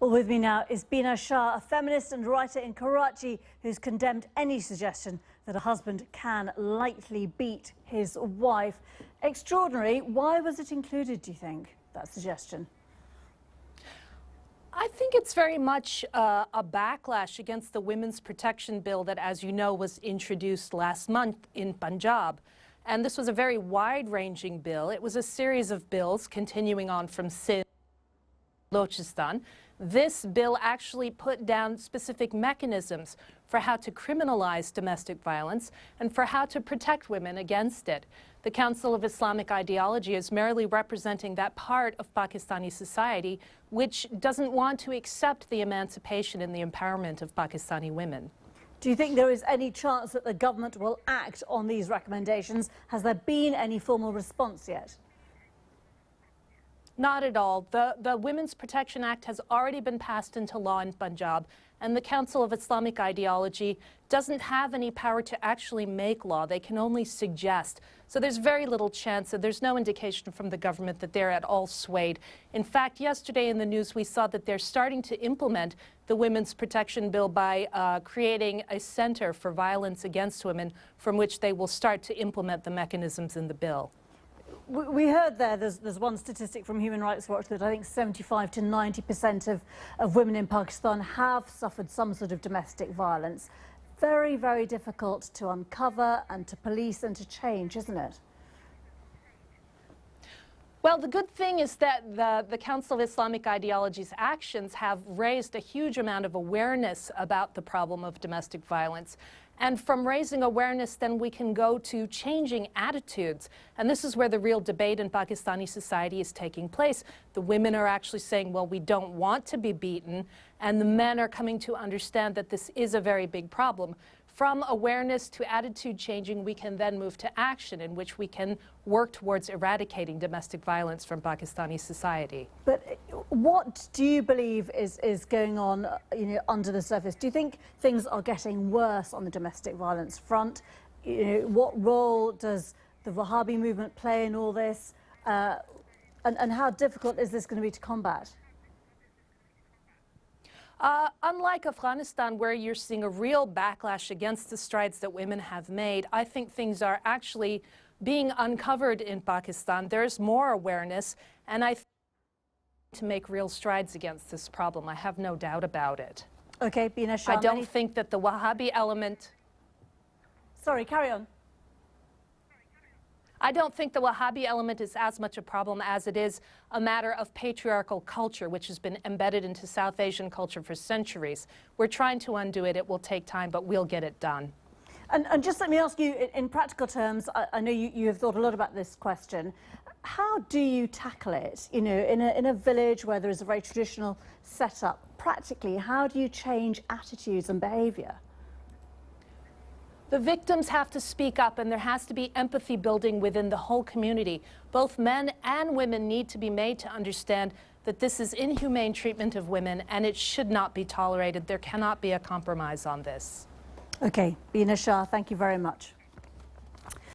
Well, with me now is Bina Shah, a feminist and writer in Karachi, who's condemned any suggestion that a husband can lightly beat his wife. Extraordinary. Why was it included, do you think, that suggestion? I think it's very much a backlash against the Women's Protection Bill that, as you know, was introduced last month in Punjab. And this was a very wide-ranging bill. It was a series of bills continuing on from Sindh, Balochistan. This bill actually put down specific mechanisms for how to criminalize domestic violence and for how to protect women against it. The Council of Islamic Ideology is merely representing that part of Pakistani society which doesn't want to accept the emancipation and the empowerment of Pakistani women. Do you think there is any chance that the government will act on these recommendations? Has there been any formal response yet? Not at all. The Women's Protection Act has already been passed into law in Punjab, and the Council of Islamic Ideology doesn't have any power to actually make law. They can only suggest. So there's very little chance, and there's no indication from the government that they're at all swayed. In fact, yesterday in the news we saw that they're starting to implement the Women's Protection Bill by creating a center for violence against women from which they will start to implement the mechanisms in the bill. We heard there's one statistic from Human Rights Watch that I think 75 to 90% of women in Pakistan have suffered some sort of domestic violence. Very, very difficult to uncover and to police and to change, isn't it? Well, the good thing is that the Council of Islamic Ideology's actions have raised a huge amount of awareness about the problem of domestic violence. And from raising awareness, then we can go to changing attitudes. And this is where the real debate in Pakistani society is taking place. The women are actually saying, well, we don't want to be beaten. And the men are coming to understand that this is a very big problem. From awareness to attitude changing, we can then move to action in which we can work towards eradicating domestic violence from Pakistani society. But what do you believe is going on, under the surface? Do you think things are getting worse on the domestic violence front? What role does the Wahhabi movement play in all this? And how difficult is this going to be to combat? Unlike Afghanistan, where you're seeing a real backlash against the strides that women have made, I think things are actually being uncovered in Pakistan. There's more awareness, and I think to make real strides against this problem. I have no doubt about it. Okay, Bina Shah. I don't think that the Wahhabi element... Sorry, carry on. I don't think the Wahhabi element is as much a problem as it is a matter of patriarchal culture, which has been embedded into South Asian culture for centuries. We're trying to undo it. It will take time, but we'll get it done. And just let me ask you, in practical terms, I know you have thought a lot about this question. How do you tackle it? In a village where there is a very traditional setup, practically, how do you change attitudes and behaviour? The victims have to speak up, and there has to be empathy building within the whole community. Both men and women need to be made to understand that this is inhumane treatment of women, and it should not be tolerated. There cannot be a compromise on this. Okay, Bina Shah, thank you very much.